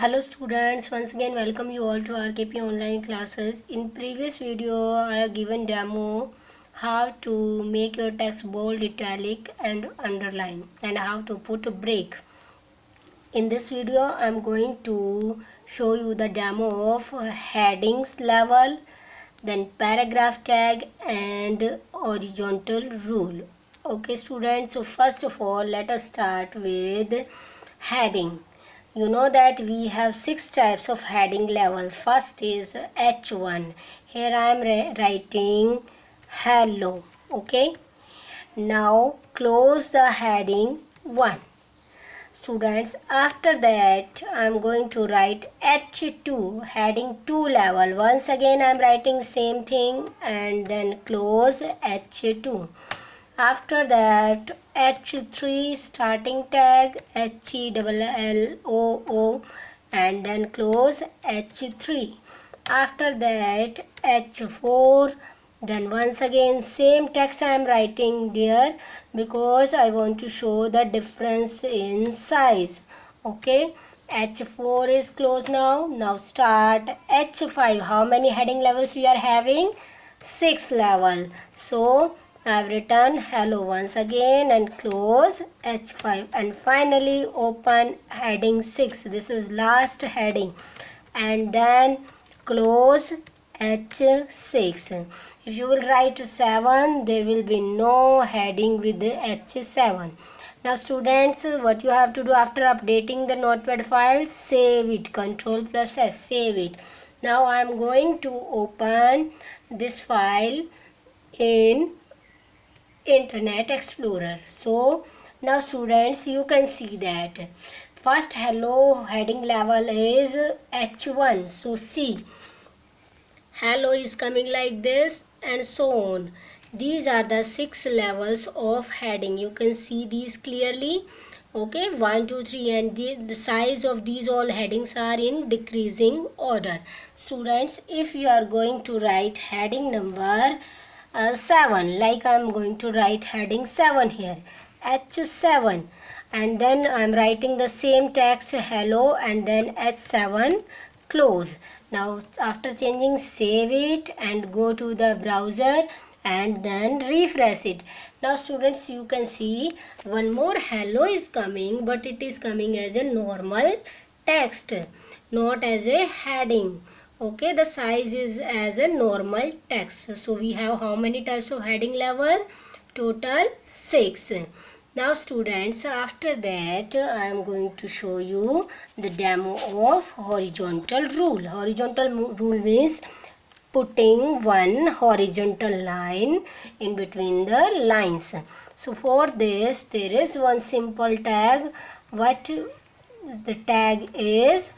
Hello students, once again welcome you all to RKP online classes. In previous video I have given demo how to make your text bold, italic and underline and how to put a break. In this video I am going to show you the demo of headings level, then paragraph tag and horizontal rule. Okay students, so first of all let us start with heading. You know that we have 6 types of heading level. First is H1. Here I am writing hello. Okay. Now close the heading 1. Students, after that I am going to write H2, heading 2 level. Once again I am writing same thing and then close H2. After that H3 starting tag HELLOO and then close H3. After that H4, then once again same text I am writing there because I want to show the difference in size. Okay, H4 is closed now. Now start H5. How many heading levels we are having? 6 level. So I've written hello once again and close H5 and finally open heading 6. This is last heading and then close H6. If you will write 7, there will be no heading with the H7. Now students, what you have to do after updating the notepad file, save it, Ctrl+S, save it. Now I am going to open this file in Internet Explorer. So now students, you can see that first hello heading level is H1. So see, hello is coming like this and so on. These are the 6 levels of heading. You can see these clearly. Okay, 1 2 3 and the size of these all headings are in decreasing order. Students, if you are going to write heading number 7, like I am going to write heading 7 here, H7, and then I am writing the same text hello and then H7 close. Now after changing, save it and go to the browser and then refresh it. Now students, you can see one more hello is coming, but it is coming as a normal text, not as a heading. Okay, the size is as a normal text. So we have how many types of heading level? Total 6. Now students, after that I am going to show you the demo of horizontal rule. Horizontal rule means putting one horizontal line in between the lines. So for this there is one simple tag. What the tag is?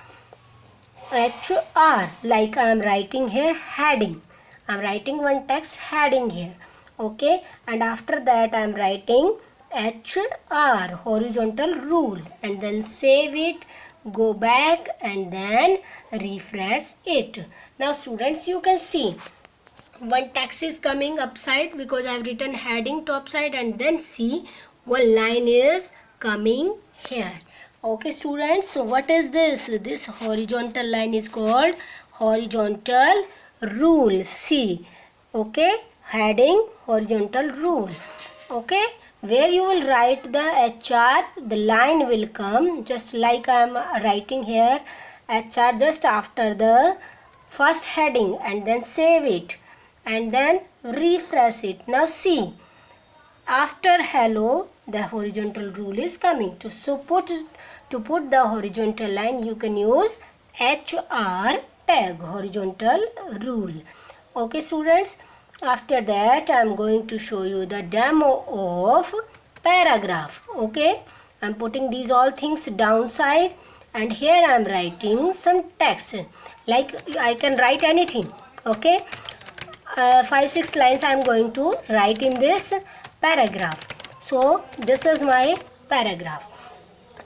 HR, like I am writing here heading. I am writing one text heading here. Okay, and after that I am writing HR, horizontal rule, and then save it, go back and then refresh it. Now students, you can see one text is coming upside because I have written heading top side, and then see one line is coming here. Okay students, so what is this? This horizontal line is called horizontal rule. See, okay, heading horizontal rule. Okay, where you will write the HR, the line will come just like I am writing here HR just after the first heading, and then save it and then refresh it. Now see, after hello the horizontal rule is coming. To put the horizontal line, you can use HR tag, horizontal rule. Okay students, after that I am going to show you the demo of paragraph. Okay, I am putting these all things downside and here I am writing some text, like I can write anything. Okay, 5-6 lines I am going to write in this paragraph. So this is my paragraph.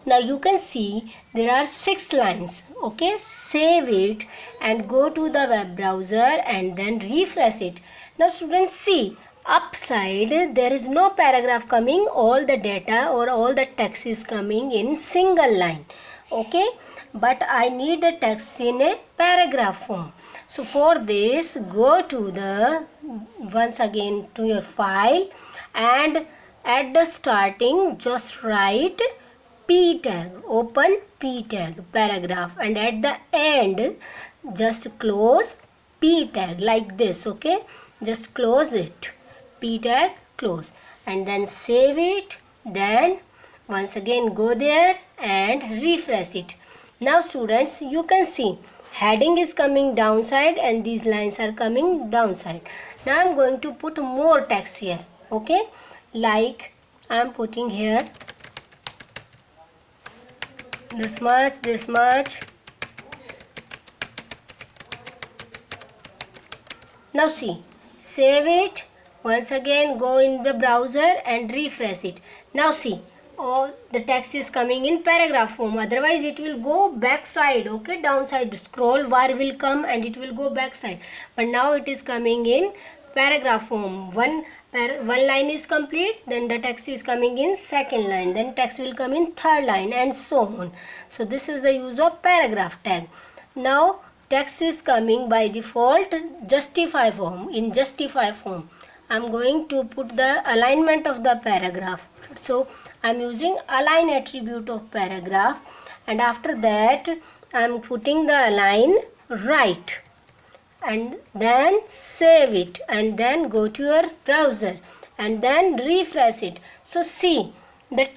Now you can see there are 6 lines. Okay, save it and go to the web browser and then refresh it. Now students, see, upside there is no paragraph coming. All the data or all the text is coming in single line. Okay, but I need the text in a paragraph form. So for this, go to the once again to your file, and at the starting just write P tag, open P tag paragraph, and at the end just close P tag like this. Okay, just close it, P tag, close, and then save it. Then once again go there and refresh it. Now students, you can see heading is coming downside and these lines are coming downside. Now I am going to put more text here. Okay, like I am putting here this much. Now see, save it. Once again go in the browser and refresh it. Now see, all the text is coming in paragraph form, otherwise it will go backside. Okay, downside scroll bar will come and it will go backside, but now it is coming in paragraph form. One line is complete, then the text is coming in second line, then text will come in third line, and so on. So this is the use of paragraph tag. Now text is coming by default justify form. In justify form, I'm going to put the alignment of the paragraph. So I'm using align attribute of paragraph, and after that I'm putting the align right, and then save it, and then go to your browser and then refresh it. So see, the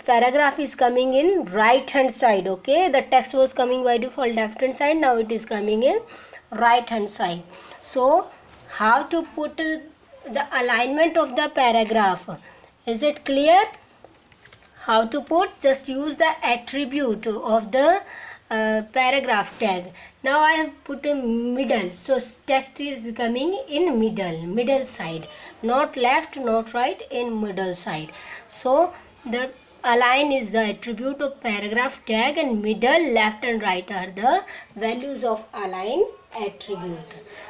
paragraph is coming in right hand side. Okay, the text was coming by default left hand side, now it is coming in right hand side. So how to put the alignment of the paragraph? Is it clear? How to put? Just use the attribute of the paragraph tag. Now I have put a middle, so text is coming in middle side, not left, not right, in middle side. So the align is the attribute of paragraph tag, and middle, left and right are the values of align attribute.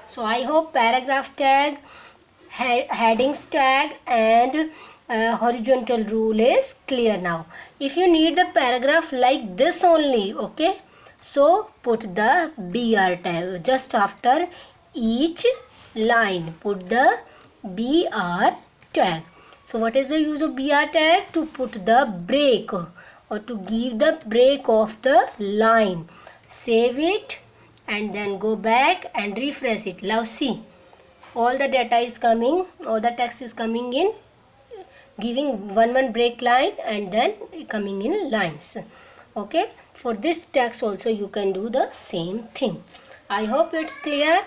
So I hope paragraph tag, headings tag and horizontal rule is clear now. If you need the paragraph like this only, okay, so put the BR tag just after each line, put the BR tag. So what is the use of BR tag? To put the break, or to give the break of the line. Save it and then go back and refresh it. Now see, all the data is coming, all the text is coming in, giving one break line and then coming in lines. Okay, for this text also you can do the same thing. I hope it's clear.